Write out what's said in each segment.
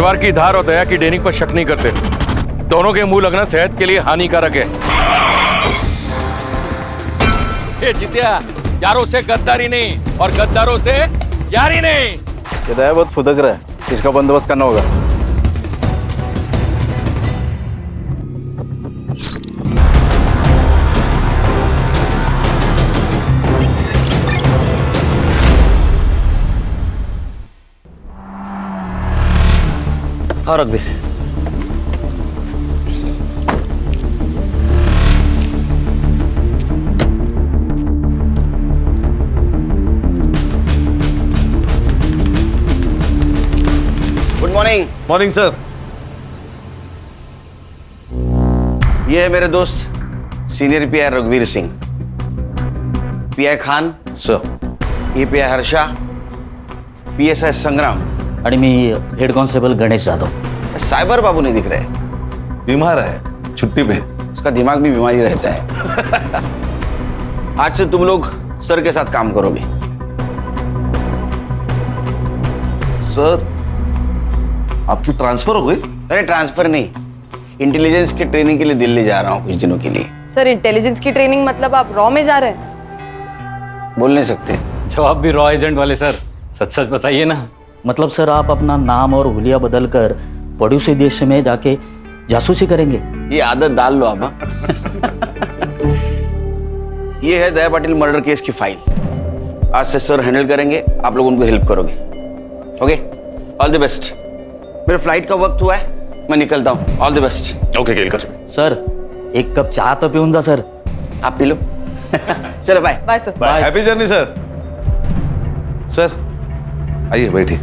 तलवार की धार और दया की डेनिक पर शक नहीं करते। दोनों के मुंह लगना सेहत के लिए हानिकारक है। ये जितिया, यारों से गद्दारी नहीं और गद्दारों से यारी नहीं। ये दया बहुत फुदक रहा है, इसका बंदोबस्त करना होगा। हाँ रघुवीर, गुड मॉर्निंग। Morning sir. ये है मेरे दोस्त सीनियर पीआई रघुवीर सिंह, पीआई खान सर। ये पीआई हर्षा, पीएसआई संग्राम आणि मी head constable Ganesh Jadhav. Cyber बाबू नहीं दिख रहे, बीमार है, छुट्टी पे। उसका दिमाग भी बीमारी रहता है। आज से तुम लोग सर के साथ काम करोगे। सर आपकी ट्रांसफर हो गई? अरे ट्रांसफर नहीं, इंटेलिजेंस की ट्रेनिंग के लिए दिल्ली जा रहा हूँ कुछ दिनों के लिए। सर इंटेलिजेंस की ट्रेनिंग मतलब आप रॉ में जा रहे हैं? बोल नहीं सकते। जवाब भी रॉ एजेंट वाले सर, सच सच बताइए ना। मतलब सर आप अपना नाम और हुलिया बदल कर पड़ोसी देश में जाके जासूसी करेंगे? ये आदत डाल लो आप। ये है दया पाटिल मर्डर केस की फाइल। आज से सर हैंडल करेंगे, आप लोग उनको हेल्प करोगे। Okay, all the best. मेरे फ्लाइट का वक्त हुआ है, मैं निकलता हूँ। All the best. Okay Kelkar. Sir एक कप चाय तो पिऊन जा सर। आप पी लो। चलो bye. Bye sir. Bye. Happy journey sir. Sir आइए बैठिए।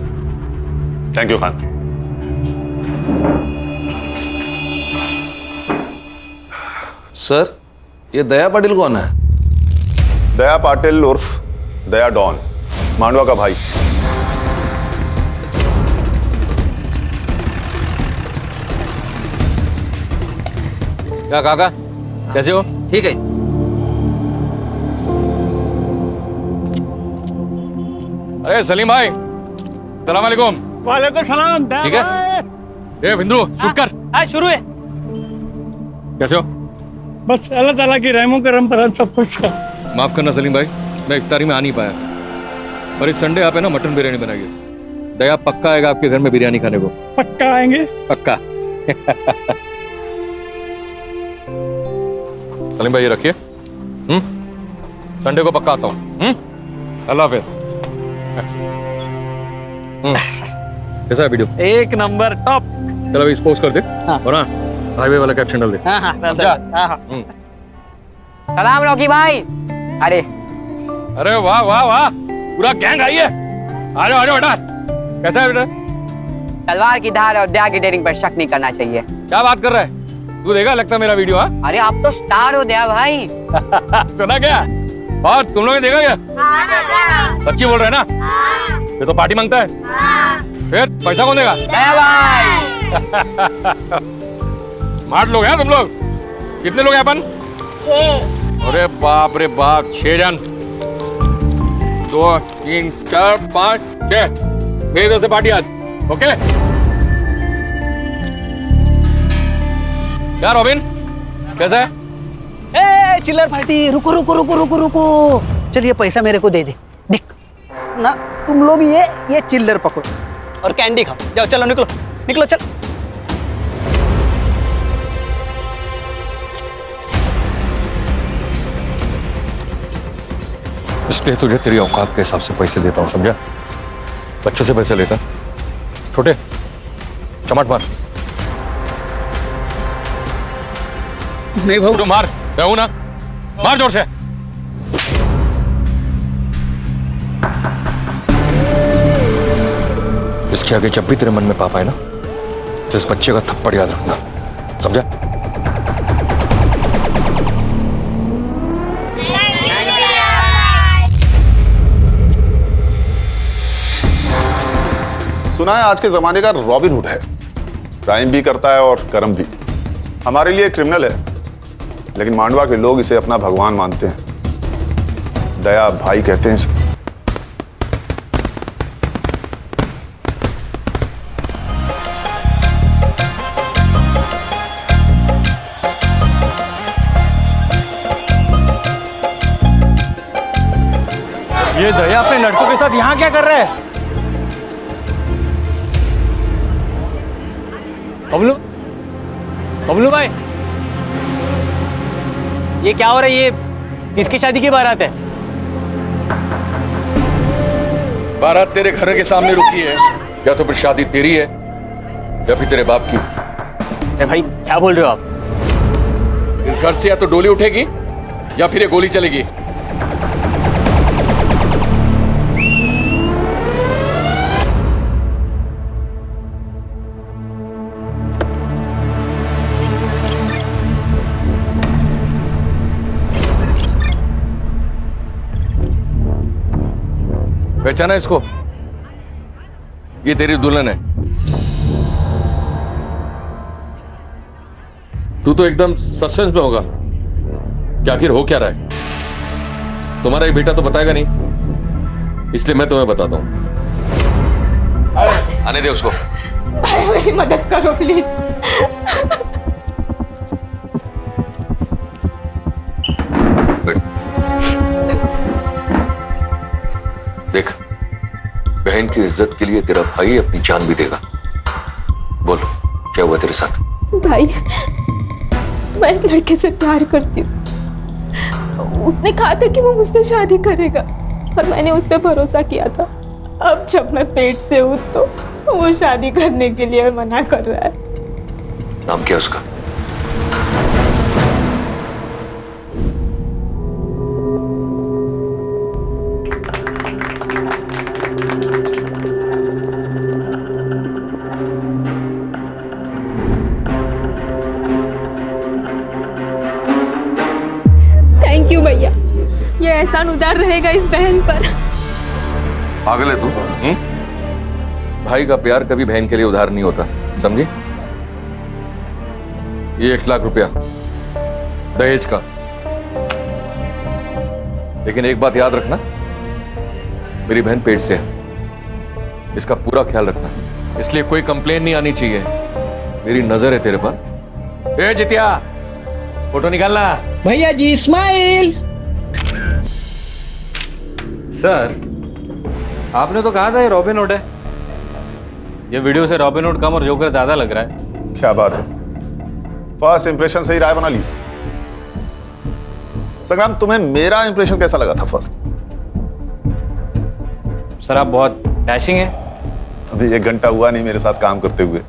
Thank you Khan. सर ये दया पाटिल कौन है? दया पाटिल उर्फ दया डॉन, मांडवा का भाई। क्या काका, कैसे हो? ठीक है। अरे सलीम भाई, सलाम वालेकुम। वालेकुम सलाम। ठीक है। ए बिंदु शूट कर। शुरू है। कैसे हो? बस अल्लाह ताला की रहमो करम पर हम सब कुछ है। माफ करना सलीम भाई, मैं इफ्तारी में आ नहीं पाया, पर इस संडे आप है ना मटन बिरयानी बनाइए। दया पक्का आएगा आपके घर में बिरयानी खाने को। पक्का आएंगे। पक्का। सलीम भाई ये रखिए। संडे को पक्का आता हूँ। अल्लाह हाफिज। कैसा है वीडियो? एक नंबर टॉप। चलो अभी पोस्ट कर दे। और हाँ हाईवे वाला कैप्शन डाल दे। सलाम रॉकी भाई। अरे अरे वाह वाह वाह, पूरा गैंग आई है। आ जाओ बेटा। कैसा है बेटा? तलवार की धार और दया की डेयरिंग पर शक नहीं करना चाहिए। क्या बात कर रहा है तू? देखा लगता है मेरा वीडियो? हाँ अरे आप तो स्टार हो दया भाई। सुना क्या? और तुम लोगों ने देखा क्या? सच्ची बोल रहे हैं ना? ये तो पार्टी मांगता है। फिर पैसा कौन देगा? दया भाई। स्मार्ट लोग हैं तुम लोग। कितने लोग हैं अपन? 6। अरे बाप रे बाप, 6 जन। 2 3 4 5 6। मेरी तरफ से पार्टी आज। ओके क्या रॉबिन, कैसा है? ए चिल्लर पार्टी। रुको रुको रुको रुको रुको। चल ये पैसा मेरे को दे दे। देख ना, तुम लोग ये चिल्लर पकड़ो और कैंडी खाओ। जाओ चलो निकलो निकलो चल। इसलिए तुझे तेरी औकात के हिसाब से पैसे देता हूँ, समझा? बच्चों से पैसे लेता छोटे चमाट मार। नहीं भाऊ। तो मार, कहूँ ना, मार जोर से। इसके आगे जब भी तेरे मन में पाप आए ना, तो इस बच्चे का थप्पड़ याद रखना, समझा? सुना है आज के जमाने का रॉबिन हुड है, क्राइम भी करता है और कर्म भी। हमारे लिए क्रिमिनल है, लेकिन मांडवा के लोग इसे अपना भगवान मानते हैं। दया भाई कहते हैं इसे। ये दया अपने लड़कों के साथ यहाँ क्या कर रहा है? बबलू, बबलू भाई, ये क्या हो रहा है? ये किसकी शादी की बारात है? बारात तेरे घर के सामने रुकी है, या तो फिर शादी तेरी है या फिर तेरे बाप की। अरे भाई क्या बोल रहे हो आप? इस घर से या तो डोली उठेगी या फिर ये गोली चलेगी। पहचाना इसको? ये तेरी दुल्हन है। तू तो एकदम सस्पेंस में होगा कि आखिर हो क्या रहा है। तुम्हारा ये बेटा तो बताएगा नहीं, इसलिए मैं तुम्हें बताता हूं। आने दे उसको। भाई मेरी मदद करो प्लीज। देख, बहन की इज्जत के लिए तेरा भाई अपनी जान भी देगा। बोल, क्या हुआ तेरे साथ? भाई मैं एक लड़के से प्यार करती हूँ। उसने कहा था कि वो मुझसे शादी करेगा और मैंने उस पर भरोसा किया था। अब जब मैं पेट से हूँ तो वो शादी करने के लिए मना कर रहा है। नाम क्या उसका? थैंक यू भैया, ये एहसान उदार रहेगा इस बहन पर। पागल है तू? भाई का प्यार कभी बहन के लिए उधार नहीं होता, समझी? ये 1 लाख रुपया दहेज का। लेकिन एक बात याद रखना, मेरी बहन पेट से है, इसका पूरा ख्याल रखना, इसलिए कोई कंप्लेन नहीं आनी चाहिए। मेरी नजर है तेरे पर। ए जितिया, फोटो निकालना। भैया जी स्माइल। सर, आपने तो कहा था ये रॉबिन हुड है। ये वीडियो से रॉबिन हुड कम और जोकर ज्यादा लग रहा है। क्या बात है, फर्स्ट इंप्रेशन से ही राय बना ली। संग्राम, तुम्हें मेरा इंप्रेशन कैसा लगा था फर्स्ट? सर आप बहुत डैशिंग हैं। अभी 1 घंटा हुआ नहीं मेरे साथ काम करते हुए,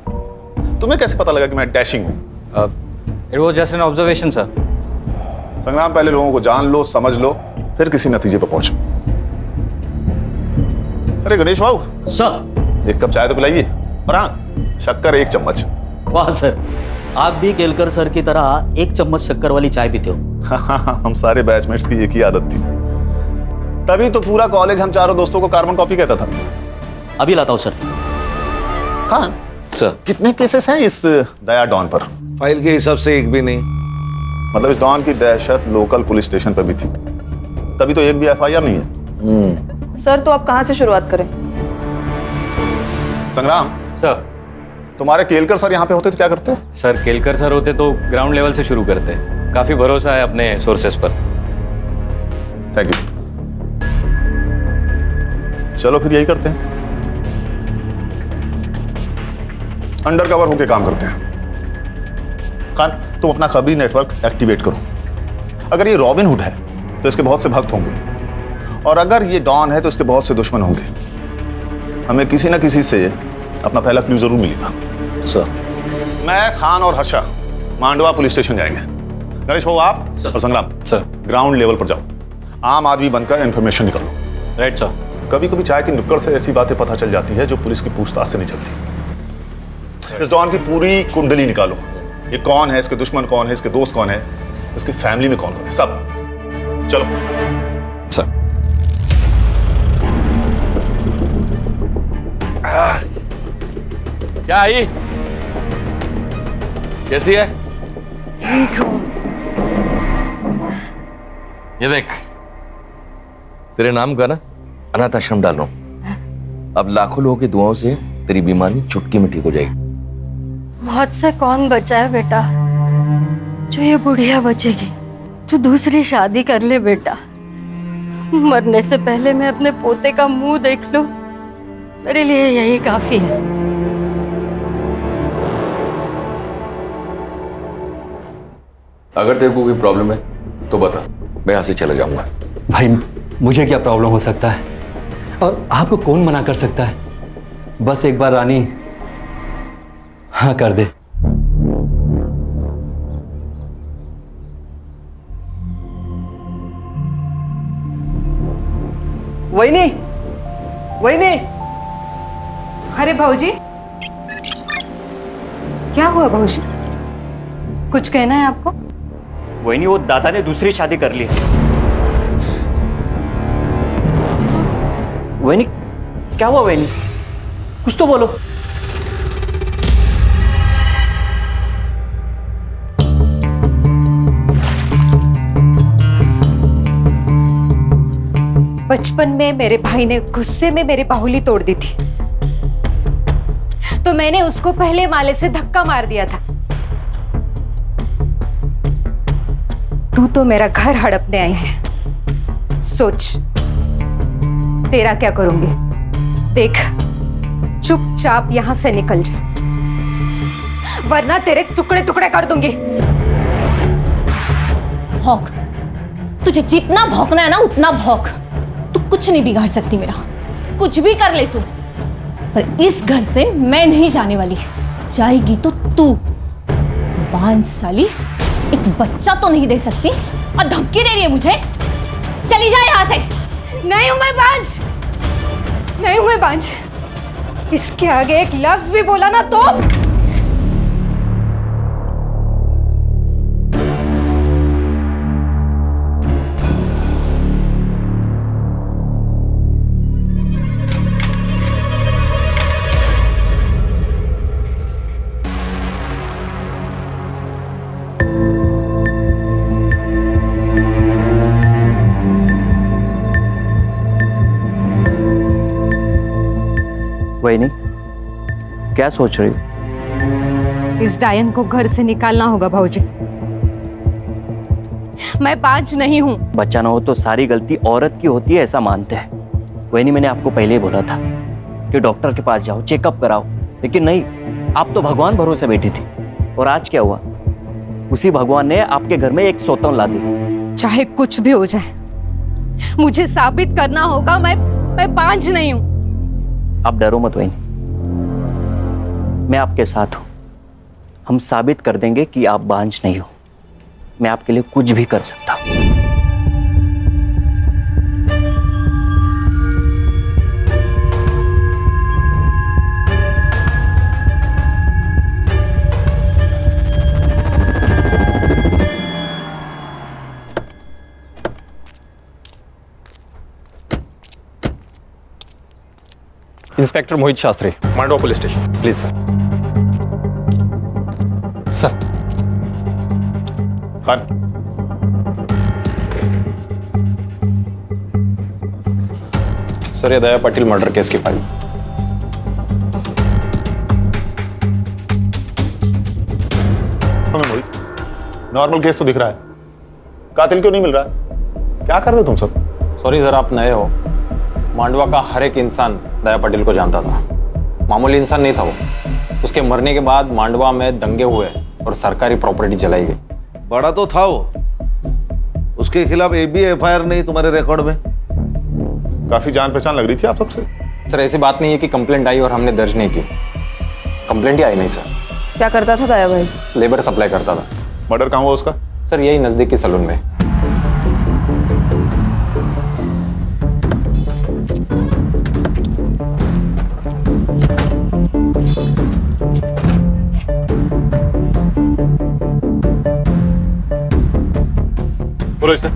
तुम्हें कैसे पता लगा कि मैं डैशिंग हूं? It was just an observation sir. संग्राम, पहले लोगों को जान लो, समझ लो, फिर किसी नतीजे पर पहुंचो। अरे गणेश बाबू, सर। 1 कप चाय तो पिलाइए, और हाँ, शक्कर 1 चम्मच। वाह सर, आप भी केलकर सर की तरह 1 चम्मच शक्कर वाली चाय पीते हो। हम सारे बैचमेट्स की एक ही आदत थी, तभी तो पूरा कॉलेज हम चारों दोस्तों को कार्बन कॉपी कहता था। अभी लाता हूं सर। खान सर, कितने केसेस हैं इस दया डॉन पर? फाइल के हिसाब से एक भी नहीं। मतलब इस डॉन की दहशत लोकल पुलिस स्टेशन पर भी थी, तभी तो एक भी FIR नहीं है। सर तो आप कहाँ से शुरुआत करें? संग्राम सर। तुम्हारे केलकर सर यहाँ पे होते तो क्या करते? सर केलकर सर होते तो ग्राउंड लेवल से शुरू करते। काफी भरोसा है अपने सोर्सेस पर। Thank you. चलो फिर यही करते हैं, अंडर कवर होके काम करते हैं। खान, तुम अपना खबरी नेटवर्क एक्टिवेट करो। अगर ये रॉबिन हुड है तो इसके बहुत से भक्त होंगे, और अगर ये डॉन है तो इसके बहुत से दुश्मन होंगे। हमें किसी ना किसी से अपना पहला क्लू जरूर मिलेगा। सर, मैं, खान और हर्षा मांडवा पुलिस स्टेशन जाएंगे। गणेश बाबू, आप और संग्राम सर। ग्राउंड लेवल पर जाओ, आम आदमी बनकर इंफॉर्मेशन निकालो। Right sir. कभी कभी चाय की नुक्कड़ से ऐसी बातें पता चल जाती है जो पुलिस की पूछताछ से नहीं चलती। इस डॉन की पूरी कुंडली निकालो। ये कौन है, इसके दुश्मन कौन है, इसके दोस्त कौन है, इसकी फैमिली में कौन कौन है, सब। चलो सर। क्या आई? कैसी है? ठीक हूँ। ये देख, तेरे नाम का ना अनाथ आश्रम डाल रहा हूं। अब लाखों लोगों की दुआओं से तेरी बीमारी चुटकी में ठीक हो जाएगी। मौत से कौन बचा है बेटा? जो ये बुढ़िया बचेगी। तू दूसरी शादी कर ले बेटा। मरने से पहले मैं अपने पोते का मुंह देख लूं, मेरे लिए यही काफी है। अगर तेरे को कोई प्रॉब्लम है तो बता, मैं यहाँ से चला जाऊंगा। भाई मुझे क्या प्रॉब्लम हो सकता है और आपको कौन मना कर सकता है? बस एक बार रानी हाँ कर दे। वहीनी, वहीनी। अरे भाऊजी, क्या हुआ भाऊजी? कुछ कहना है आपको? वही नहीं, वो दादा ने दूसरी शादी कर ली। वही नहीं, क्या हुआ वही नहीं? कुछ तो बोलो। बचपन में मेरे भाई ने गुस्से में मेरी बाहुली तोड़ दी थी, तो मैंने उसको पहले माले से धक्का मार दिया था। तू तो मेरा घर हड़पने आई है, सोच तेरा क्या करूंगी। देख, चुपचाप यहां से निकल जा, वरना तेरे टुकड़े टुकड़े कर दूंगी। भौंक, तुझे जितना भौंकना है ना उतना भौंक। तू कुछ नहीं बिगाड़ सकती मेरा, कुछ भी कर ले तू, पर इस घर से मैं नहीं जाने वाली। जाएगी तो तू। बांझ साली, एक बच्चा तो नहीं दे सकती और धमकी दे रही है मुझे। चली जा यहाँ से। नहीं हूं मैं बांझ, नहीं हूं मैं बांझ। इसके आगे एक लफ्ज भी बोला ना तो वही नहीं, क्या सोच रही हो? इस डायन को घर से निकालना होगा भाऊजी। मैं बांझ नहीं हूं। बच्चा ना हो तो सारी गलती औरत की होती है, ऐसा मानते हैं। वही नहीं, मैंने आपको पहले ही बोला था कि डॉक्टर के पास जाओ, चेकअप कराओ, लेकिन नहीं, आप तो भगवान भरोसे बैठी थी। और आज क्या हुआ? उसी भगवान ने आपके घर में एक सौतन ला दी। चाहे कुछ भी हो जाए, मुझे साबित करना होगा मैं बांझ नहीं हूं। आप डरो मत वही, मैं आपके साथ हूं। हम साबित कर देंगे कि आप बांझ नहीं हो। मैं आपके लिए कुछ भी कर सकता हूं। Inspector Mohit Shastri, Mandwa police station. Please sir. Sir. Khan, sir, ये दया पाटिल मर्डर केस की फाइल। हमें मोहित, नॉर्मल केस तो दिख रहा है, कातिल क्यों नहीं मिल रहा है? क्या कर रहे हो तुम सब? सॉरी सर, आप नए हो। मांडवा का हर एक इंसान दया पाटिल को जानता था। मामूली इंसान नहीं था वो। उसके मरने के बाद मांडवा में दंगे हुए और सरकारी प्रॉपर्टी जलाई गई। बड़ा तो था वो, उसके खिलाफ एक भी एफआईआर नहीं तुम्हारे रिकॉर्ड में? काफी जान पहचान लग रही थी आप सबसे। सर, ऐसी बात नहीं है कि कंप्लेंट आई और हमने दर्ज नहीं की। कंप्लेंट ही आई नहीं सर। क्या करता था दया भाई? लेबर सप्लाई करता था। मर्डर कहाँ हुआ उसका? सर, यही नजदीकी सलून में। बोलो इसे।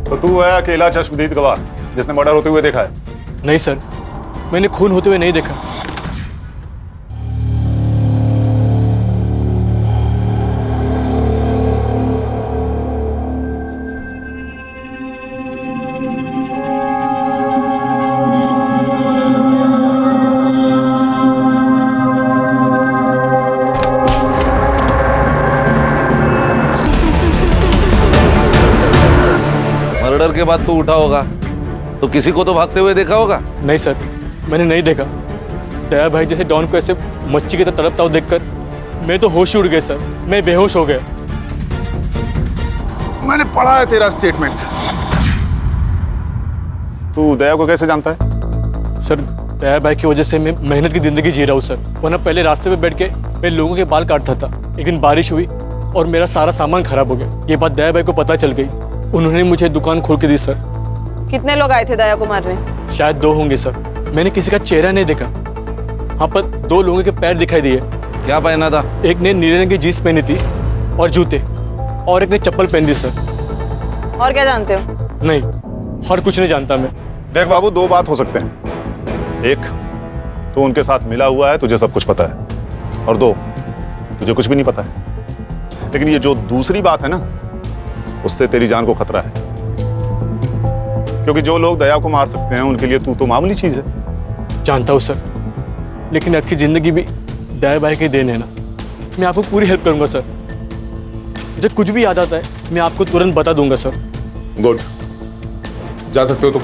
तो तू है अकेला चश्मदीद गवाह जिसने मर्डर होते हुए देखा है? नहीं सर, मैंने खून होते हुए नहीं देखा। के बाद तू उठा होगा तो किसी को तो भागते हुए देखा होगा। नहीं सर, मैंने नहीं देखा। दया भाई जैसे डॉन को ऐसे मच्छी की तरह तड़पता हुआ देखकर मैं तो होश ही उड़ गया सर, मैं बेहोश हो गया। मैंने पढ़ा है तेरा स्टेटमेंट। तू दया को कैसे जानता है? सर दया भाई की वजह से मैं मेहनत की जिंदगी जी रहा हूँ सर, वरना पहले रास्ते पे बैठ के मैं लोगों के बाल काटता था। एक दिन बारिश हुई और मेरा सारा सामान खराब हो गया। ये बात दया भाई को पता चल गई, उन्होंने मुझे दुकान खोल के दी सर। कितने लोग आए थे दया को मारने? शायद 2 होंगे सर, मैंने किसी का चेहरा नहीं देखा। हाँ पर 2 लोगों के पैर दिखाई दिए। क्या पहना था? एक ने नीले रंग की जीन्स पहनी थी और जूते, और एक ने चप्पल पहन दी सर। और क्या जानते हो? नहीं, और कुछ नहीं जानता मैं। देख बाबू, 2 बात हो सकते हैं। एक, तू उनके साथ मिला हुआ है, तुझे सब कुछ पता है, और 2, तुझे कुछ भी नहीं पता है। लेकिन ये जो दूसरी बात है ना, उससे तेरी जान को खतरा है, क्योंकि जो लोग दया को मार सकते हैं उनके लिए तू तो मामूली चीज है। जानता हूँ सर, लेकिन आपकी जिंदगी भी दया भाई के देन है ना। मैं आपको पूरी हेल्प करूंगा सर, मुझे कुछ भी याद आता है मैं आपको तुरंत बता दूंगा सर। गुड, जा सकते हो तुम।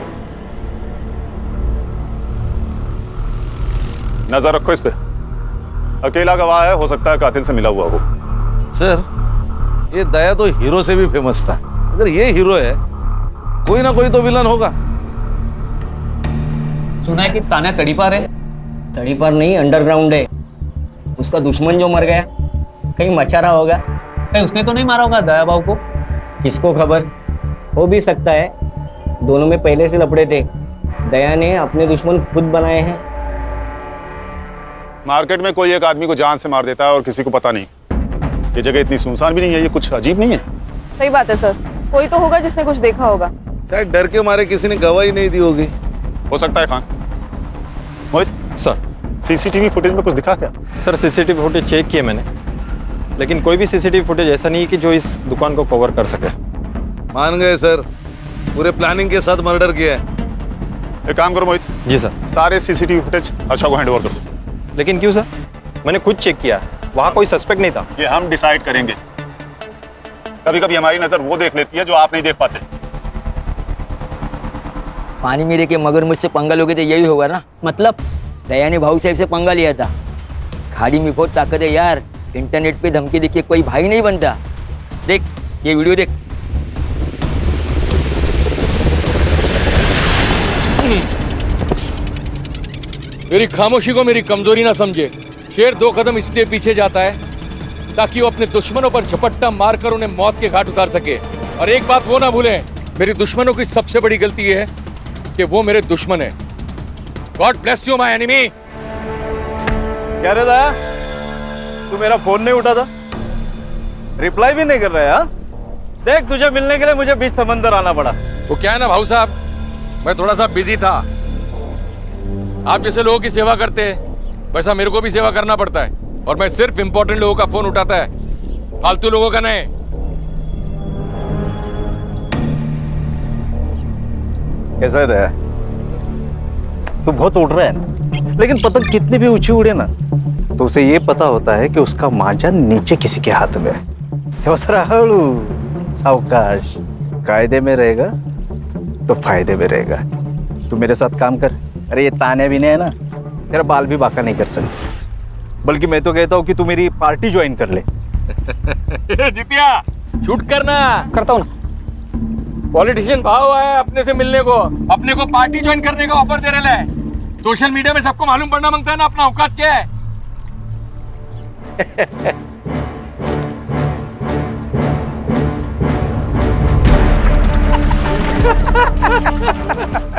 नजर रखो इस पे, अकेला गवाह है, हो सकता है कातिल से मिला हुआ हो। सर, ये दया तो हीरो से भी फेमस था। अगर ये हीरो है, कोई ना कोई तो विलन होगा। सुना है कि तान्या तड़ीपार है। तड़ीपार नहीं, अंडरग्राउंड है। उसका दुश्मन जो मर गया कहीं मचा रहा होगा। कहीं उसने तो नहीं मारा होगा दया बाबू को? किसको खबर, हो भी सकता है। दोनों में पहले से लपड़े थे। दया ने अपने दुश्मन खुद बनाए हैं। मार्केट में कोई एक आदमी को जान से मार देता है और किसी को पता नहीं। ये जगह इतनी सुनसान भी नहीं है, ये कुछ अजीब नहीं है? सही बात है सर, कोई तो होगा जिसने कुछ देखा होगा। शायद डर के मारे किसी ने गवाही नहीं दी होगी। हो सकता है। खान, मोहित सर, सीसीटीवी फुटेज में कुछ दिखा क्या? सर सीसीटीवी फुटेज चेक किए मैंने, लेकिन कोई भी सीसीटीवी फुटेज ऐसा नहीं है कि जो इस दुकान को कवर कर सके। मान गए सर, पूरे प्लानिंग के साथ मर्डर किया है। एक काम करो मोहित। जी सर। सारे सीसीटीवी फुटेज हर्षा को हैंडओवर कर दो। लेकिन क्यों सर? मैंने खुद चेक किया, वहां कोई सस्पेक्ट नहीं था। ये हम डिसाइड करेंगे। कभी कभी हमारी नजर वो देख लेती है जो आप नहीं देख पाते। पानी मेरे के मगरमच्छ से पंगा लोगे तो यही होगा ना। मतलब दया ने भाऊ साहब से पंगा लिया था। खाड़ी में बहुत ताकत है यार, इंटरनेट पे धमकी देखिए कोई भाई नहीं बनता। देख ये वीडियो देख। मेरी खामोशी को मेरी कमजोरी ना समझे। शेर 2 कदम इसलिए पीछे जाता है ताकि वो अपने दुश्मनों पर झपट्टा मारकर उन्हें मौत के घाट उतार सके। और एक बात वो ना भूलें, मेरी दुश्मनों की सबसे बड़ी गलती ये है कि वो मेरे दुश्मन है। God bless you my enemy. क्या रे दया, तू मेरा फोन नहीं उठा था, रिप्लाई भी नहीं कर रहा है। हाँ? देख, तुझे मिलने के लिए मुझे बीच समंदर आना पड़ा। वो क्या है ना भाऊ साहब, मैं थोड़ा सा बिजी था। आप जैसे लोगों की सेवा करते हैं वैसा मेरे को भी सेवा करना पड़ता है, और मैं सिर्फ इंपॉर्टेंट लोगों का फोन उठाता है, फालतू लोगों का नहीं। कैसा है दया? तू बहुत उड़ रहा है ना, लेकिन पतंग कितनी भी ऊंची उड़े ना तो उसे ये पता होता है कि उसका मांझा नीचे किसी के हाथ में है। हळू सावकाश, कायदे में रहेगा तो फायदे में रहेगा। तू मेरे साथ काम कर। अरे ये ताने भी नहीं है ना, तेरा बाल भी बाका नहीं कर सकते। बल्कि मैं तो कहता हूँ कि तू मेरी पार्टी ज्वाइन कर ले। जितिया शूट करना। करता हूँ ना। पॉलिटिशियन भाव आया अपने से मिलने को, अपने को पार्टी ज्वाइन करने का ऑफर दे रहे हैं। सोशल मीडिया में सबको मालूम पड़ना मांगता है ना अपना औकात क्या है।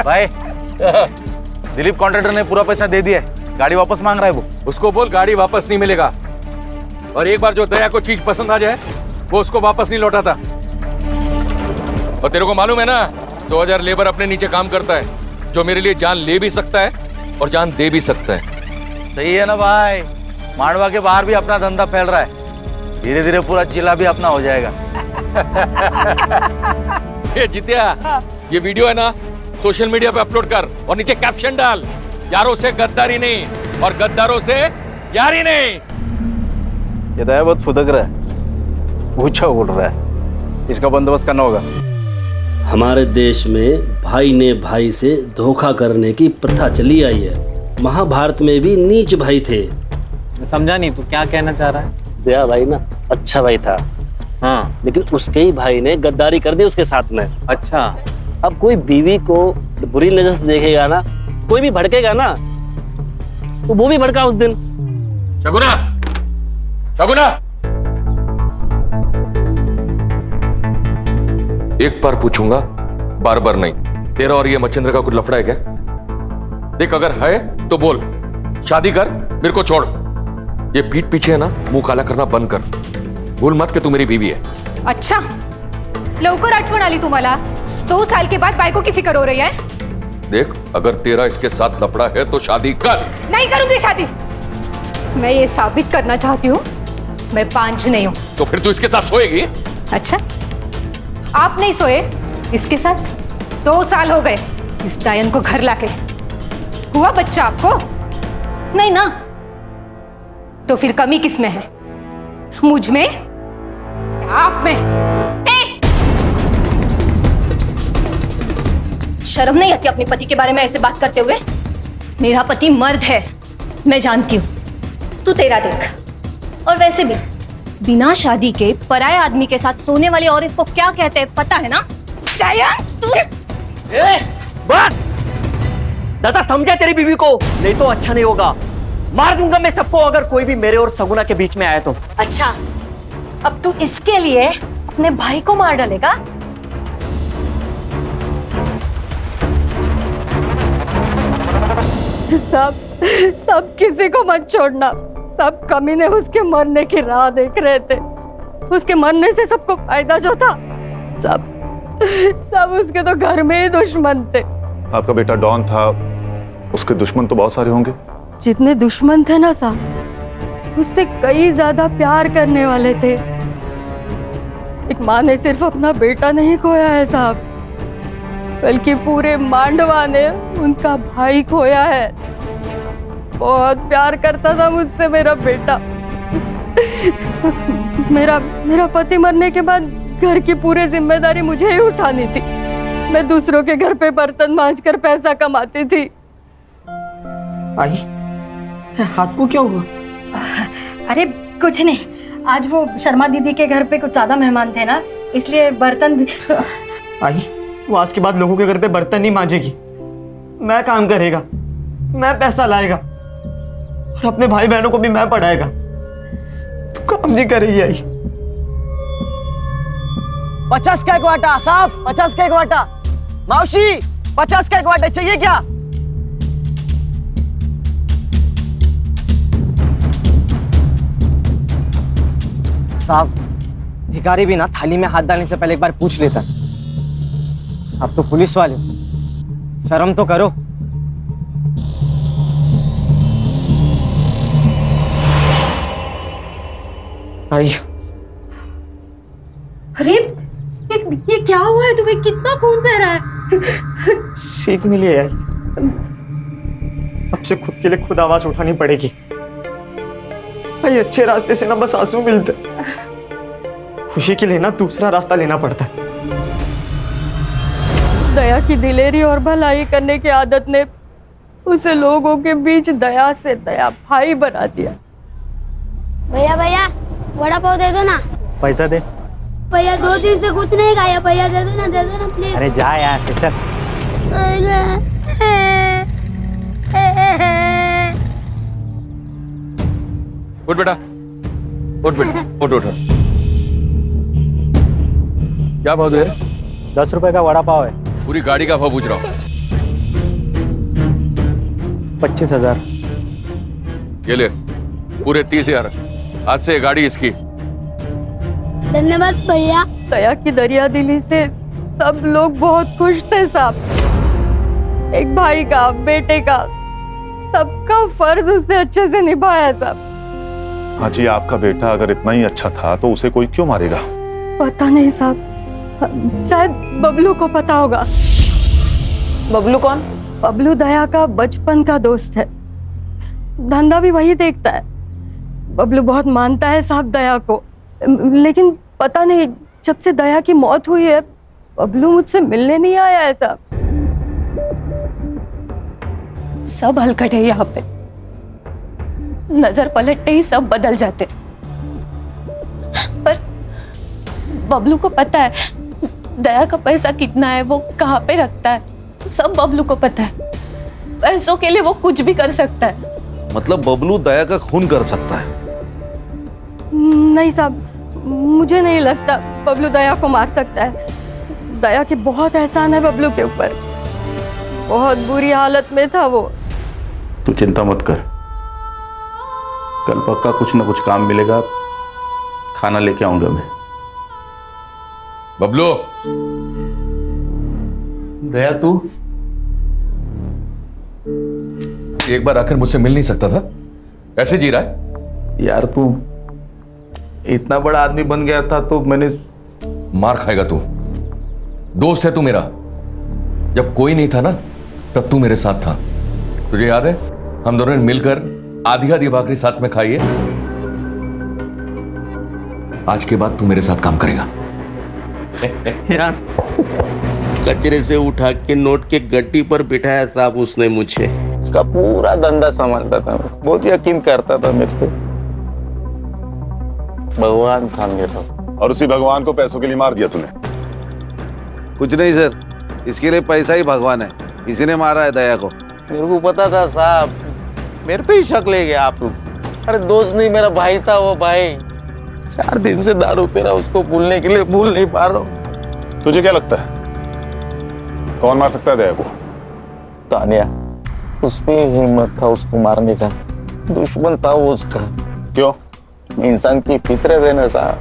भाई, दिलीप कॉन्ट्रैक्टर ने पूरा पैसा दे दिया है, गाड़ी वापस मांग रहा है वो। उसको बोल गाड़ी वापस नहीं मिलेगा, और एक बार जो दया को चीज पसंद आ जाए वो उसको वापस नहीं लौटाता। और तेरे को मालूम है ना, 2000 लेबर अपने नीचे काम करता है, जो मेरे लिए जान ले भी सकता है और जान दे भी सकता है। सही है ना भाई, मांडवा के बाहर भी अपना धंधा फैल रहा है, धीरे धीरे पूरा जिला भी अपना हो जाएगा। ये जितिया, ये वीडियो है ना, सोशल मीडिया पे अपलोड कर और नीचे कैप्शन डाल, यारों से गद्दारी नहीं और गद्दारों से यारी नहीं। ये दया बहुत फुदक रहा है, ऊंचा उड़ रहा है, इसका बंदोबस्त करना होगा। हमारे देश में भाई ने भाई से धोखा करने की प्रथा चली आई है। महाभारत में भी नीच भाई थे। समझा नहीं, तू क्या कहना चाह रहा है? दया भाई ना अच्छा भाई था, हाँ, लेकिन उसके ही भाई ने गद्दारी कर दी उसके साथ में। अच्छा। अब कोई बीवी को बुरी नजर से देखेगा ना, कोई भी भड़केगा ना, तो वो भी भड़का उस दिन। शगुना, शगुना, एक बार पूछूंगा, बार बार नहीं। तेरा और ये मच्छिंद्र का कुछ लफड़ा है क्या? देख, अगर है तो बोल, शादी कर, मेरे को छोड़। ये पीठ पीछे है ना, मुंह काला करना बंद कर। भूल मत कि तू मेरी बीवी है। अच्छा, लवकर आठवण आली तुम्हाला? 2 साल के बाद बायको की फिक्र हो रही है? देख, अगर तेरा इसके साथ लफड़ा है तो शादी कर। नहीं करूंगी शादी। मैं ये साबित करना चाहती हूँ मैं पांच नहीं हूँ। तो फिर तू इसके साथ सोएगी? अच्छा, आप नहीं सोए इसके साथ? 2 साल हो गए इस डायन को घर लाके। हुआ बच्चा आपको? नहीं ना? तो फिर कमी किस में है? मुझ में? आप में? शर्म नहीं आती अपने पति के बारे में ऐसे बात करते हुए? मेरा पति मर्द है, मैं जानती हूँ। तू तेरा देख। और वैसे भी बिना शादी के पराये आदमी के साथ सोने वाली औरत को क्या कहते हैं पता है ना? तू बस दादा, समझा तेरी बीवी को, नहीं तो अच्छा नहीं होगा। मार दूंगा मैं सबको अगर कोई भी मेरे और सगुना के बीच में आया तो। अच्छा, अब तू इसके लिए अपने भाई को मार डालेगा? सब किसी को मत छोड़ना। सब कमीने उसके मरने की राह देख रहे थे। उसके मरने से सबको फायदा जो था, सब उसके तो घर में ही दुश्मन थे। आपका बेटा डॉन था, उसके दुश्मन तो बहुत सारे होंगे। जितने दुश्मन थे ना साहब, उससे कई ज्यादा प्यार करने वाले थे। एक माँ ने सिर्फ अपना बेटा नहीं खोया है साहब, बल्कि पूरे मांडवा ने उनका भाई खोया है। बहुत प्यार करता था मुझसे मेरा बेटा। मेरा पति मरने के बाद घर की पूरी जिम्मेदारी मुझे ही उठानी थी। मैं दूसरों के घर पे बर्तन मांजकर पैसा कमाती थी। आई, हाथ को क्या हुआ? अरे कुछ नहीं, आज वो शर्मा दीदी के घर पे कुछ ज्यादा मेहमान थे ना, इसलिए बर्तन भी। आई, वो आज के बाद लोगों के घर पे बर्तन नहीं मांजेगी। मैं काम करेगा, मैं पैसा लाएगा और अपने भाई बहनों को भी मैं पढ़ाएगा। तू काम नहीं करेगी आई। 50 का एक वाटा साहब, 50 का एक वाटा। मावशी 50 का एक वाटा चाहिए क्या? साहब, भिखारी भी ना थाली में हाथ डालने से पहले एक बार पूछ लेता। आप तो पुलिस वाले हो, शर्म तो करो। आई, अरे ये क्या हुआ है तुम्हें? कितना खून बह रहा है? सीख मिली है। अब से खुद के लिए खुद आवाज उठानी पड़ेगी। भाई अच्छे रास्ते से ना बस आंसू मिलते, खुशी के लिए ना दूसरा रास्ता लेना पड़ता है। दया की दिलेरी और भलाई करने की आदत ने उसे लोगों के बीच दया से दया भाई बना दिया। भैया भैया वड़ा पाव दे दो ना। पैसा दे। भैया 2 दिन से कुछ नहीं खाया, भैया दे दो ना प्लीज। अरे जा यार, चल। उठ बेटा, उठ बेटा, उठ। क्या भाव दे रहे? 10 रुपए का वड़ा पाव है। पूरी गाड़ी का भाव पूछ रहा हूँ। 25,000। ये ले, पूरे 30,000। आज से गाड़ी इसकी। धन्यवाद भैया। दया की दरिया दिली से सब लोग बहुत खुश थे साहब। एक भाई का, बेटे का, सबका फर्ज उसने अच्छे से निभाया साहब। हाँ जी, आपका बेटा अगर इतना ही अच्छा था तो उसे कोई क्यों मारेगा? पता नहीं साहब, शायद बबलू को पता होगा। बबलू कौन? बबलू दया का बचपन का दोस्त है, धंधा भी वही देखता है। बबलू बहुत मानता है साहब दया को, लेकिन पता नहीं जब से दया की मौत हुई है बबलू मुझसे मिलने नहीं आया है साहब। सब हलकट है यहाँ पे, नजर पलटते ही सब बदल जाते। पर बबलू को पता है दया का पैसा कितना है, वो कहाँ पे रखता है, सब बबलू को पता है। पैसों के लिए वो कुछ भी कर सकता है। मतलब बबलू दया का खून कर सकता है? नहीं साहब, मुझे नहीं लगता बबलू दया को मार सकता है। दया की बहुत एहसान है बबलू के ऊपर, बहुत बुरी हालत में था वो। तू चिंता मत कर, कल पक्का कुछ ना कुछ काम मिलेगा, खाना लेके आऊंगा मैं। बबलू, दया तू एक बार आकर मुझसे मिल नहीं सकता था? ऐसे जी रहा है? यार तू इतना बड़ा आदमी बन गया था तो मैंने। मार खाएगा तू, दोस्त है तू मेरा। जब कोई नहीं था ना तब तू मेरे साथ था। तुझे याद है हम दोनों ने मिलकर आधी आधी भाकरी साथ में खाई है? आज के बाद तू मेरे साथ काम करेगा। यार कचरे से उठा के नोट के गड्डी पर बिठाया साहब उसने मुझे। उसका पूरा धंधा संभालता था, बहुत यकीन करता था मेरे पे। भगवान था मेरा। और उसी भगवान को पैसों के लिए मार दिया तूने? कुछ नहीं सर, इसके लिए पैसा ही भगवान है, इसी ने मारा है दया को। मेरे को पता था साहब, मेरे पे ही शक ले गया आप लोग। अरे दोस्त नहीं, मेरा भाई था वो भाई। 4 दिन से दारू पी रहा, उसको भूलने के लिए भूल नहीं पा रहा हूँ। तुझे क्या लगता है कौन मार सकता है दया को? तानिया, उसमें हिम्मत था उसको मारने का। दुश्मन था वो उसका। क्यों? इंसान की फितरत है ना साहब,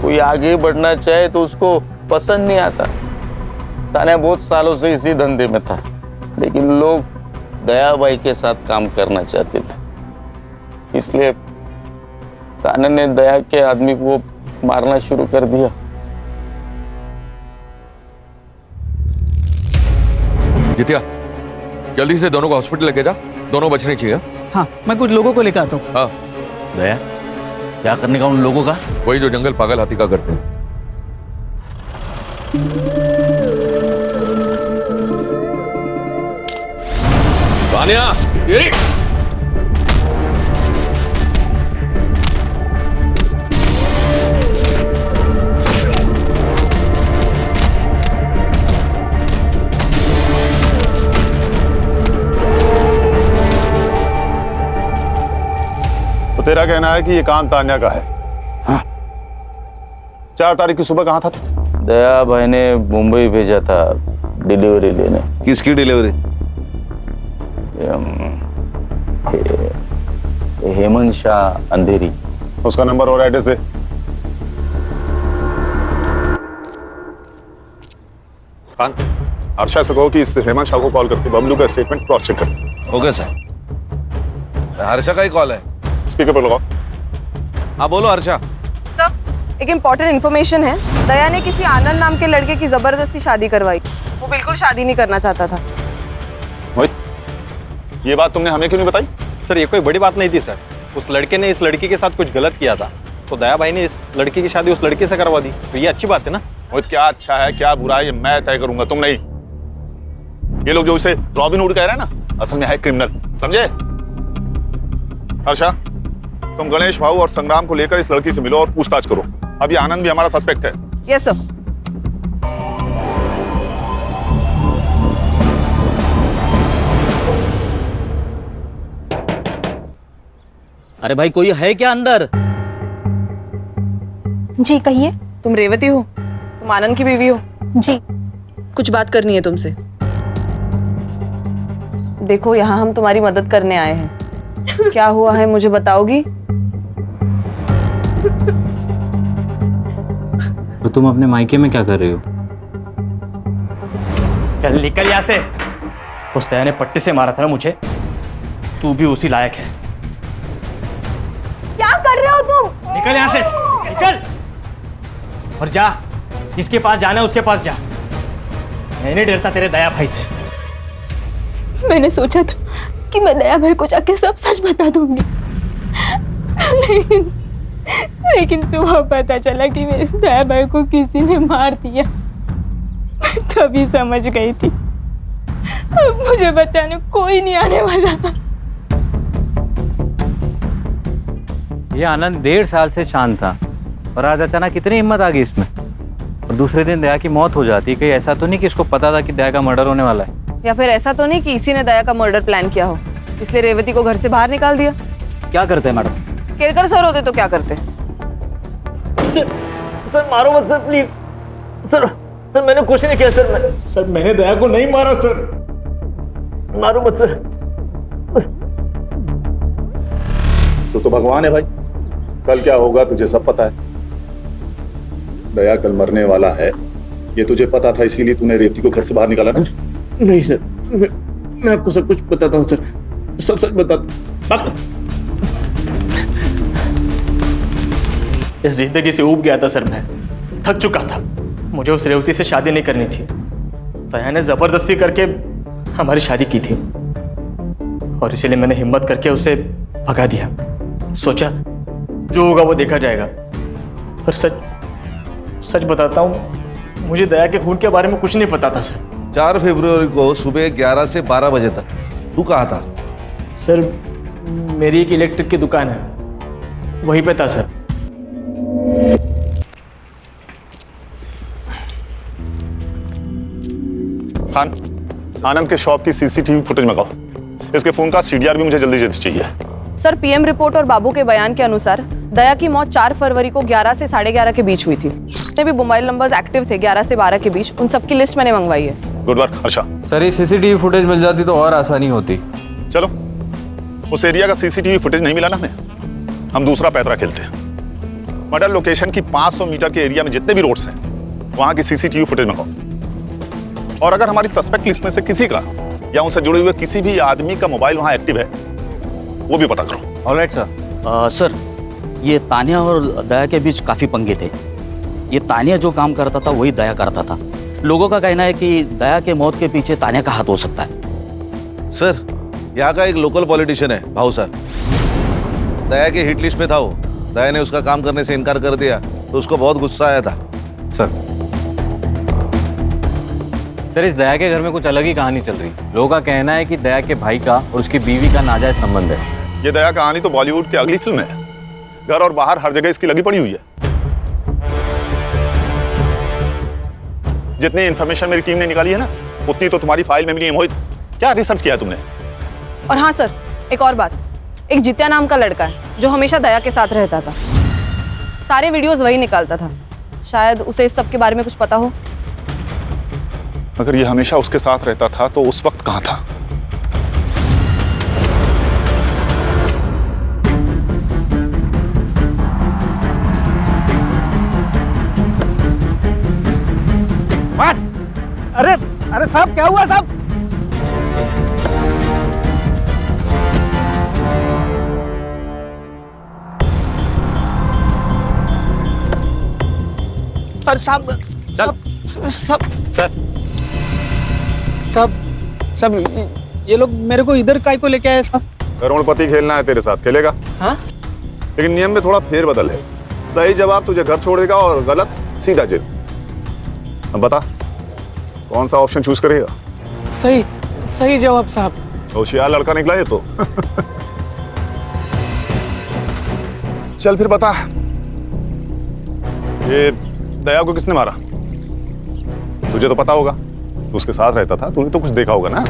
कोई आगे बढ़ना चाहे तो उसको पसंद नहीं आता। तानिया बहुत सालों से इसी धंधे में था, लेकिन लोग दया भाई के साथ काम करना चाहते थे, इसलिए तान्या ने दया के आदमी को मारना शुरू कर दिया। जितिया, जल्दी से दोनों को हॉस्पिटल लेके जा, दोनों बचने चाहिए। हाँ, मैं कुछ लोगों को लेकर आता हूँ। हाँ। दया, क्या करने का उन लोगों का? वही जो जंगल पागल हाथी का करते हैं। तानिया, ये तो तेरा कहना है कि ये काम तान्या का है? हाँ। 4 तारीख की सुबह कहाँ था तू? दया भाई ने मुंबई भेजा था डिलीवरी लेने। किसकी डिलीवरी? हेमंत शाह अंधेरी। उसका नंबर और एड्रेस दे। खान, अर्षा से कहो कि इस हेमंत शाह को कॉल करके बबलू का स्टेटमेंट क्रॉस चेक कर। Okay sir. हर्षा का ही कॉल है, स्पीकर पर लगाओ। हाँ बोलो हर्षा। सर, एक इम्पोर्टेंट इन्फॉर्मेशन है। दया ने किसी आनंद नाम के लड़के की जबरदस्ती शादी करवाई। वो बिल्कुल शादी नहीं करना चाहता था। मोहित, ये बात तुमने हमें क्यों नहीं बताई? सर, ये कोई बड़ी बात नहीं थी सर। उस लड़के ने इस लड़की के साथ कुछ गलत किया था, तो दया भाई ने इस लड़की की शादी उस लड़के से करवा दी। तो ये अच्छी बात है ना? मोहित, क्या अच्छा है क्या बुरा है ये मैं तय करूंगा, तुम नहीं। ये लोग जो इसे रॉबिन हुड कह रहे हैं ना, असल में है क्रिमिनल, समझे? हर्षा, तुम गणेश भाऊ और संग्राम को लेकर इस लड़की से मिलो और पूछताछ करो। अब ये आनंद भी हमारा सस्पेक्ट है। Yes sir. अरे भाई, कोई है क्या अंदर? जी कहिए। तुम रेवती हो? तुम आनंद की बीवी हो? जी। कुछ बात करनी है तुमसे। देखो, यहाँ हम तुम्हारी मदद करने आए हैं। क्या हुआ है मुझे बताओगी? तो तुम अपने मायके में क्या कर रही हो? चल निकल यहाँ से। उस दया ने पट्टी से मारा था ना मुझे, तू भी उसी लायक है। क्या कर रहे हो तुम? निकल यहाँ से, निकल और जा। जिसके पास जाना है उसके पास जा। मैं नहीं डरता तेरे दया भाई से। मैंने सोचा था कि मैं दया भाई को जाके सब सच बता दूंगी, लेकिन सुबह पता चला कि मेरे दया भाई को किसी ने मार दिया। मैं तभी समझ गई थी, अब मुझे बताने कोई नहीं आने वाला। ये आनंद 1.5 साल से शांत था और आज अचानक कितनी हिम्मत आ गई इसमें। और दूसरे दिन दया की मौत हो जाती। कहीं ऐसा तो नहीं कि इसको पता था कि दया का मर्डर होने वाला है? या फिर ऐसा तो नहीं कि इसी ने दया का मर्डर प्लान किया हो, इसलिए रेवती को घर से बाहर निकाल दिया। क्या करते हैं मैडम? केरकर सर होते तो क्या करते? सर मारो मत सर, प्लीज सर मैंने कुछ नहीं किया सर मैंने दया को नहीं मारा सर, मारो मत सर। तू तो भगवान है भाई, कल क्या होगा तुझे सब पता है। दया कल मरने वाला है, ये तुझे पता था, इसीलिए तूने रेवती को घर से बाहर निकाला ना? नहीं सर, मैं आपको सब कुछ बताता हूँ सर, सब सच बताता। इस जिंदगी से ऊब गया था सर, मैं थक चुका था। मुझे उस रेवती से शादी नहीं करनी थी। दया ने जबरदस्ती करके हमारी शादी की थी और इसीलिए मैंने हिम्मत करके उसे भगा दिया। सोचा जो होगा वो देखा जाएगा। पर सच बताता हूँ, मुझे दया के खून के बारे में कुछ नहीं पता था सर। 4 फरवरी को सुबह 11 से 12 बजे तक तू कहाँ था? सर मेरी एक इलेक्ट्रिक की दुकान है, वहीं पे था सर। खान, आनंद के शॉप की सीसीटीवी फुटेज मंगाओ। इसके फोन का सीडीआर भी मुझे जल्दी जल्दी चाहिए। सर पीएम रिपोर्ट और बाबू के बयान के अनुसार दया की मौत 4 फरवरी को 11 से 11:30 के बीच हुई थी। जितने भी मोबाइल नंबर्स एक्टिव थे 11 से 12 के बीच, उन सबकी लिस्ट मैंने मंगवाई है। Good work Harsha. सर ये सीसीटीवी फुटेज मिल जाती तो और आसानी होती। चलो, उस एरिया का सीसीटीवी फुटेज नहीं मिला ना हमें, हम दूसरा पैतरा खेलते हैं। मर्डर लोकेशन की 500 मीटर के एरिया में जितने भी रोड्स हैं, वहां की सीसीटीवी फुटेज मंगाओ। और अगर हमारी सस्पेक्ट लिस्ट में से किसी का या उनसे जुड़े हुए किसी भी आदमी का मोबाइल वहां एक्टिव है, वो भी पता करो। Alright sir. सर ये तानिया और दया के बीच काफी पंगे थे। ये तानिया जो काम करता था वही दया करता था। लोगों का कहना है कि दया के मौत के पीछे तानिया का हाथ हो सकता है। सर यहाँ का एक लोकल पॉलिटिशियन है भाऊ सर, दया के हिट लिस्ट में था वो। दया ने उसका काम करने से इनकार कर दिया तो उसको बहुत गुस्सा आया था। सर इस दया के घर में कुछ अलग ही कहानी चल रही। लोगों का कहना है कि दया के भाई का और उसकी बीवी का नाजायज संबंध है। ये दया कहानी तो बॉलीवुड की अगली फिल्म है। घर और बाहर हर जगह इसकी लगी पड़ी हुई है। जितनी इंफॉर्मेशन मेरी टीम ने निकाली है ना, उतनी तो तुम्हारी फाइल में मिली है। मोहित, क्या रिसर्च किया तुमने? और हाँ सर, एक और बात, एक जित्या नाम का लड़का है जो हमेशा दया के साथ रहता था। सारे वीडियोस वही निकालता था। शायद उसे इस सब के बारे में कुछ पता हो। अगर ये हमेशा उसके साथ रहता था तो उस वक्त कहाँ था? अरे साहब क्या हुआ साहब? अरे साहब सब ये लोग मेरे को इधर काय को लेके आए साहब? करोड़पति खेलना है तेरे साथ, खेलेगा? हाँ? लेकिन नियम में थोड़ा फेरबदल है। सही जवाब तुझे घर छोड़ेगा और गलत सीधा जेल। अब बता कौन सा ऑप्शन चूज करेगा? सही जवाब साहब। होशियार लड़का निकला ये तो। चल फिर बता, ये दया को किसने मारा? तुझे तो पता होगा, तू उसके साथ रहता था, तूने तो कुछ देखा होगा ना?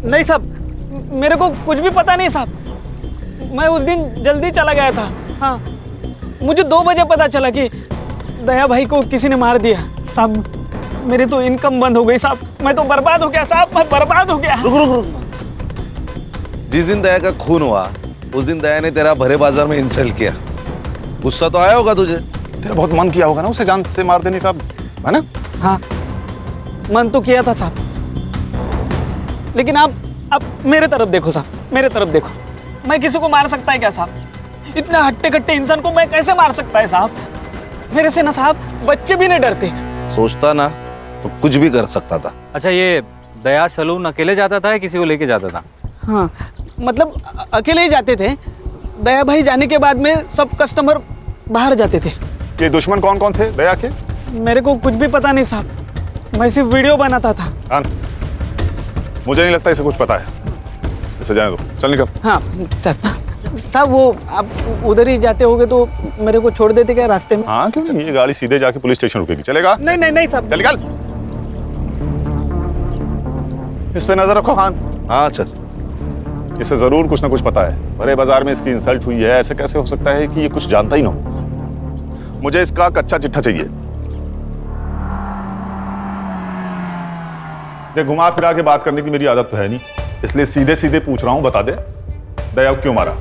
नहीं साहब, मेरे को कुछ भी पता नहीं साहब। मैं उस दिन जल्दी चला गया था। हाँ, मुझे 2 बजे पता चला कि दया भाई को किसी ने मार दिया साहब। मेरी तो इनकम बंद हो गई साहब। मैं तो बर्बाद हो गया साहब, मैं बर्बाद हो गया। रुक। जिस दिन दया का खून हुआ उस दिन दया ने तेरा भरे बाजार में इंसल्ट किया। गुस्सा तो आया होगा तुझे? तेरा बहुत मन किया होगा ना उसे जान से मार देने का, है ना? हाँ, मन तो किया था साहब। लेकिन आप मेरे तरफ देखो साहब, मेरे तरफ देखो। मैं किसी को मार सकता है क्या साहब? इतने हट्टे कट्टे इंसान को मैं कैसे मार सकता है साहब? मेरे से ना साहब बच्चे भी नहीं डरते। सोचता ना तो कुछ भी कर सकता था। अच्छा, ये दया सलून अकेले जाता था या किसी को लेके जाता था? हाँ, मतलब अकेले ही जाते थे। दया भाई जाने के बाद में सब कस्टमर बाहर जाते थे। ये दुश्मन कौन कौन थे दया के? मेरे को कुछ भी पता नहीं साहब, मैं सिर्फ वीडियो बनाता था। हाँ, मुझे नहीं लगता इसे कुछ पता है, इसे जाने दो, चल निकल। हाँ साहब, वो आप उधर ही जाते होगे तो मेरे को छोड़ देते क्या रास्ते में? हाँ क्यों नहीं, ये गाड़ी सीधे जाके पुलिस स्टेशन रुकेगी, चलेगा? नहीं नहीं नहीं साहब, चल निकल। इस पे नजर रखो खान। हाँ सर। इसे जरूर कुछ ना कुछ पता है, बड़े बाजार में इसकी इंसल्ट हुई है, ऐसे कैसे हो सकता है कि ये कुछ जानता ही ना हो? मुझे इसका कच्चा चिट्ठा चाहिए। देख, घुमा फिरा के बात करने की मेरी आदत तो है नहीं, इसलिए सीधे सीधे पूछ रहा हूं, बता दे दया को क्यों मारा?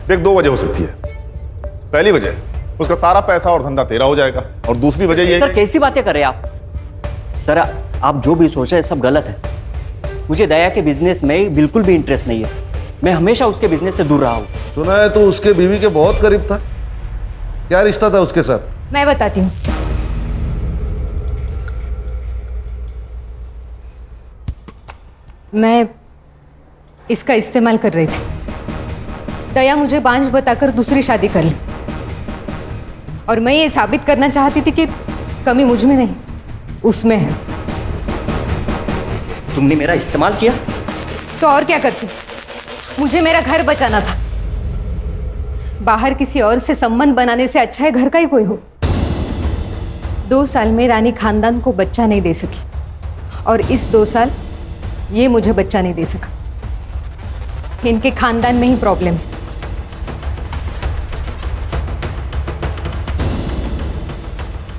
देख, दो वजह हो सकती है। पहली वजह, उसका सारा पैसा और धंधा तेरा हो जाएगा, और दूसरी वजह ये सर कैसी बातें कर रहे हैं आप? सर आप जो भी सोच रहे हैं सब गलत है। मुझे दया के बिजनेस में बिल्कुल भी इंटरेस्ट नहीं है, मैं हमेशा उसके बिजनेस से दूर रहा हूँ। सुना है तो उसके बीवी के बहुत करीब था, क्या रिश्ता था उसके साथ? मैं बताती हूँ। मैं इसका इस्तेमाल कर रही थी। दया मुझे बांझ बताकर दूसरी शादी कर ली, और मैं ये साबित करना चाहती थी कि कमी मुझ में नहीं उसमें है। तुमने मेरा इस्तेमाल किया? तो और क्या करती? मुझे मेरा घर बचाना था। बाहर किसी और से संबंध बनाने से अच्छा है घर का ही कोई हो। 2 साल में रानी खानदान को बच्चा नहीं दे सकी, और इस 2 साल ये मुझे बच्चा नहीं दे सका। इनके खानदान में ही प्रॉब्लम है।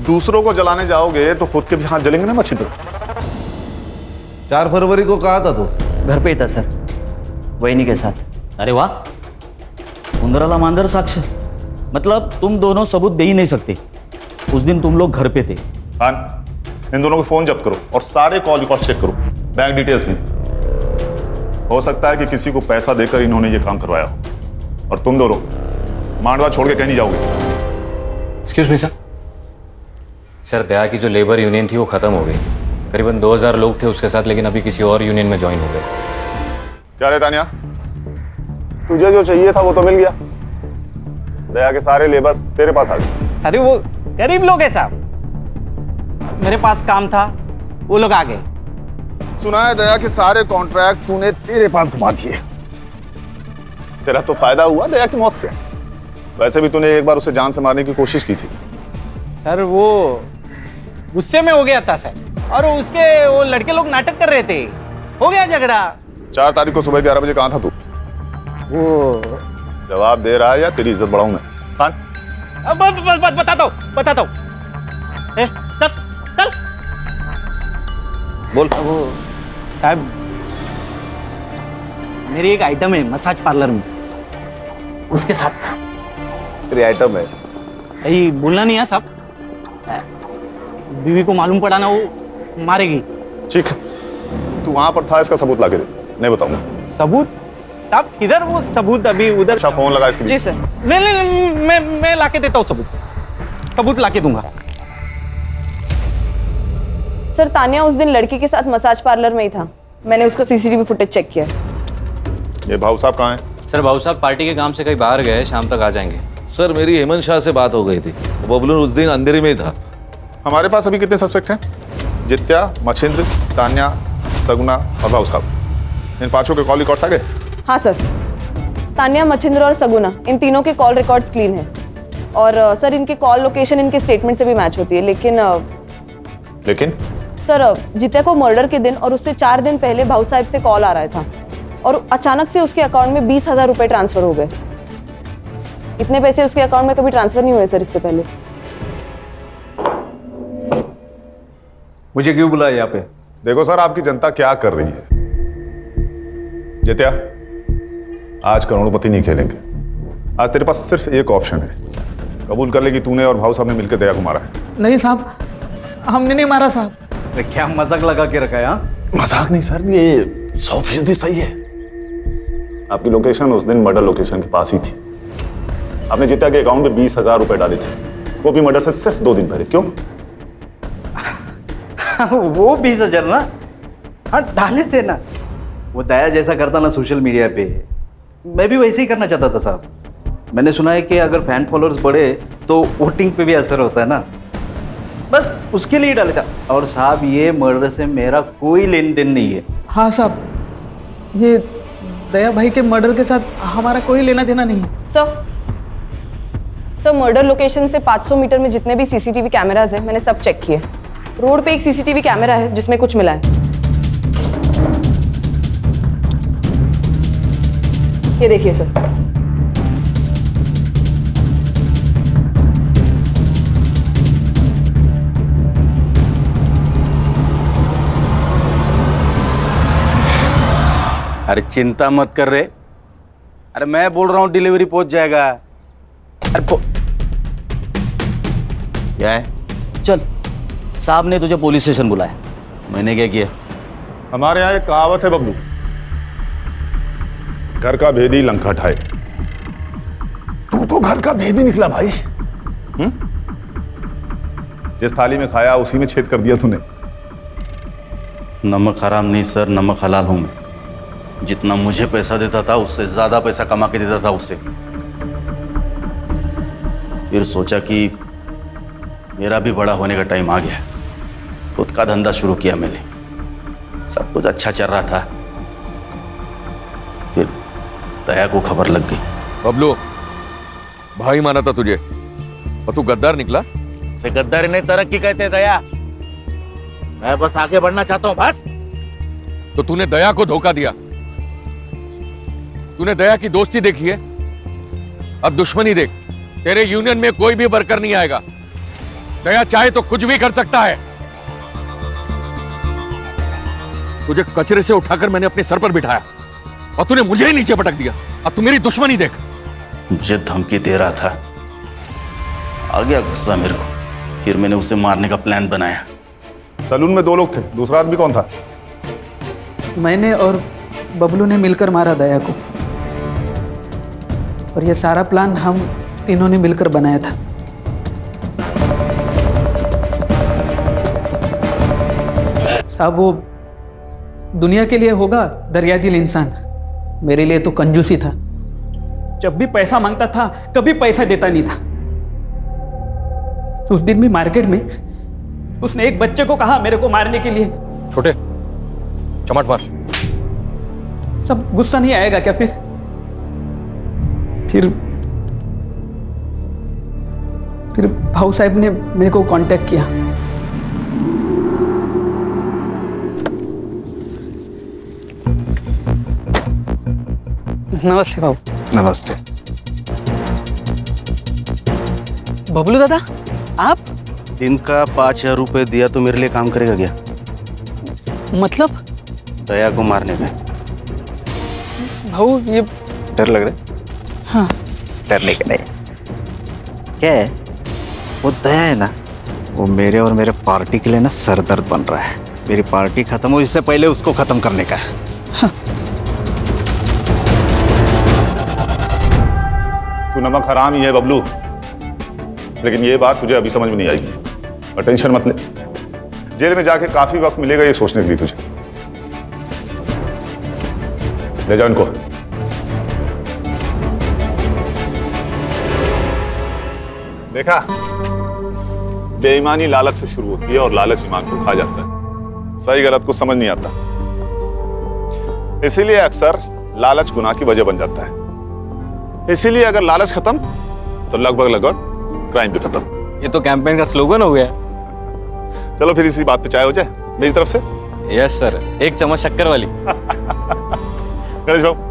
दूसरों को जलाने जाओगे तो खुद के भी हाथ जलेंगे ना मच्छिंद्र। 4 फरवरी को कहा था तो? घर पे ही था सर, वहीनी के साथ। अरे वाह, उंदराला मांजर साक्ष, मतलब तुम दोनों सबूत दे ही नहीं सकते। उस दिन तुम लोग घर पे थे। हाँ, इन दोनों के फोन जब्त करो और सारे कॉल रिकॉर्ड चेक करो, बैंक डिटेल्स भी। हो सकता है कि किसी को पैसा देकर इन्होंने ये काम करवाया हो, और तुम दोनों मांडवा छोड़ के कहीं नहीं जाओगे। Excuse me sir. सर, दया की जो लेबर यूनियन थी वो खत्म हो गई। करीबन 2000 लोग थे उसके साथ, लेकिन अभी किसी और यूनियन में ज्वाइन हो गए। क्या रे तानिया, तुझे जो चाहिए था वो तो मिल गया। दया के सारे लेबर्स तेरे पास आ गए। अरे वो गरीब लोग हैं साहब, मेरे पास काम था, वो लोग आ गए। सुना है दया के सारे कॉन्ट्रैक्ट तूने तेरे पास घुमा दिए। तेरा तो फायदा हुआ दया की मौत से। वैसे भी तूने एक बार उसे जान से मारने की कोशिश की थी। सर वो गुस्से में हो गया था सर, और उसके वो लड़के लोग नाटक कर रहे थे, हो गया झगड़ा। 4 तारीख को सुबह 11 बजे कहाँ था तू? वो जवाब दे रहा है या तेरी इज्जत बढ़ाऊं मैं? खान, बताता हूँ। चल चल बोल। वो साहब, मेरी एक आइटम है मसाज पार्लर में, उसके साथ। तेरी आइटम है? यही बोलना नहीं है साहब, बीवी को मालूम पड़ा ना वो मारेगी। ठीक है, तू वहां पर था, इसका सबूत लाके दे, नहीं बताऊंगा। सबूत? साहब किधर वो सबूत? अभी उधर। अच्छा, फोन लगा इसके लिए। जी सर। नहीं, मैं लाके देता हूँ सबूत लाके दूंगा। सर, तानिया उस दिन लड़की के साथ मसाज पार्लर में ही था। मैंने उसका सीसीटीवी फुटेज चेक किया। ये भाऊ साहब कहाँ हैं? सर, भाऊ साहब पार्टी के काम से कहीं बाहर गए, शाम तक आ जाएंगे। सर, मेरी हेमंत शाह से बात हो गई थी, बबलू उस दिन अंधेरे में ही था। हमारे पास अभी कितने सस्पेक्ट हैं? जित्या, मच्छिंद्र, तान्या, सगुना और भाऊ साहब। इन 5 के कॉल रिकॉर्ड्स आ गए? हाँ सर, तानिया, मच्छिंद्र और सगुना, इन तीनों के कॉल रिकॉर्ड्स क्लीन है। और सर, इनके कॉल लोकेशन इनके स्टेटमेंट से भी मैच होती है। लेकिन सर, जित्या को मर्डर के दिन और उससे 4 दिन पहले भाऊ साहब से कॉल आ रहा था, और अचानक से उसके अकाउंट में 20,000 रुपए ट्रांसफर हो गए। इतने पैसे उसके अकाउंट में कभी ट्रांसफर नहीं हुए सर इससे पहले। मुझे क्यों बुलाया यहाँ पे? देखो सर, आपकी जनता क्या कर रही है। जित्या, आज करोड़पति नहीं खेलेंगे। आज तेरे पास सिर्फ एक ऑप्शन है, कबूल कर ले कि तूने और भाऊ साहब ने मिलकर दया को मारा है। नहीं साहब, हमने नहीं मारा साहब। क्या मजाक लगा के रखा है? हाँ, मजाक नहीं सर, ये 100% सही है। आपकी लोकेशन उस दिन मर्डर लोकेशन के पास ही थी। आपने जित्या के अकाउंट में 20,000 रुपए डाले थे, वो भी मर्डर से सिर्फ 2 दिन पहले। क्यों? वो 20,000 ना, हाँ डाले थे ना। वो दया जैसा करता ना सोशल मीडिया पे, मैं भी वैसे ही करना चाहता था साहब। मैंने सुना है कि अगर फैन फॉलोअर्स बढ़े तो वोटिंग पे भी असर होता है ना, बस उसके लिए डाला था। और साहब ये मर्डर से मेरा कोई लेन देन नहीं है। हाँ साहब, ये दया भाई के मर्डर के साथ हमारा कोई लेना देना नहीं है। सर मर्डर लोकेशन से 500 मीटर में जितने भी सीसीटीवी कैमराज हैं मैंने सब चेक किए। रोड पे एक सीसीटीवी कैमरा है जिसमें कुछ मिला है। ये देखिए सर। अरे चिंता मत कर रहे। अरे मैं बोल रहा हूँ डिलीवरी पहुंच जाएगा। अरे क्या है? चल, साहब ने तुझे पुलिस स्टेशन बुलाया। मैंने क्या किया? हमारे यहाँ एक कहावत है बबलू, घर का भेदी लंका ठाए। तू तो घर का भेदी निकला भाई। जिस थाली में खाया उसी में छेद कर दिया तूने। नमक हराम नहीं सर, नमक हलाल हूं मैं। जितना मुझे पैसा देता था उससे ज्यादा पैसा कमा के देता था उससे। फिर सोचा कि मेरा भी बड़ा होने का टाइम आ गया। खुद का धंधा शुरू किया मैंने। सब कुछ अच्छा चल रहा था, फिर दया को खबर लग गई। बबलू, भाई माना था तुझे और तू गद्दार निकला। से गद्दारी नहीं, तरक्की कहते दया। मैं बस आगे बढ़ना चाहता हूं बस। तो तूने दया को धोखा दिया। तूने दया की दोस्ती देखी है, अब दुश्मनी देख। तेरे यूनियन में कोई भी वर्कर नहीं आएगा। दया चाहे तो कुछ भी कर सकता है। तुझे कचरे से उठाकर मैंने अपने सर पर बिठाया और तूने मुझे ही नीचे पटक दिया। अब तू मेरी दुश्मनी देख। मुझे धमकी दे रहा था, आ गया गुस्सा मेरे को। फिर मैंने उसे मारने का प्लान बनाया। सलून में 2 लोग थे, दूसरा आदमी कौन था? मैंने और बबलू ने मिलकर मारा दया को, और ये सारा प्लान हम तीनों ने मिलकर बनाया था। साहब वो दुनिया के लिए होगा दरियादिल इंसान, मेरे लिए तो कंजूसी था। जब भी पैसा मांगता था कभी पैसा देता नहीं था। उस दिन भी मार्केट में उसने एक बच्चे को कहा मेरे को मारने के लिए। छोटे चमाट मार। सब गुस्सा नहीं आएगा क्या? फिर भाऊ साहब ने मेरे को कांटेक्ट किया। नमस्ते भाऊ। नमस्ते। बबलू दादा, आप? दिन का 5,000 रुपए दिया तो मेरे लिए काम करेगा क्या? मतलब? दया को मारने में। भाऊ ये डर लग रहा है? हाँ। डरने का नहीं। क्या है, वो दया है ना, वो मेरे और मेरे पार्टी के लिए ना सरदर्द बन रहा है। मेरी पार्टी खत्म हो इससे पहले उसको खत्म करने का है। हाँ। तू नमक हराम ही है बबलू, लेकिन ये बात तुझे अभी समझ में नहीं आएगी। और टेंशन मत ले, जेल में जाके काफी वक्त मिलेगा ये सोचने के लिए तुझे। ले जाओ इनको। देखा, बेईमानी लालच से शुरू होती है और लालच ईमान को खा जाता है। सही गलत को समझ नहीं आता, इसीलिए अक्सर लालच गुनाह की वजह बन जाता है। इसीलिए अगर लालच खत्म तो लगभग क्राइम भी खत्म। ये तो कैंपेन का स्लोगन हो गया। चलो फिर इसी बात पे चाय हो जाए मेरी तरफ से। यस सर, 1 चम्मच शक्कर वाली। गणेश बाबू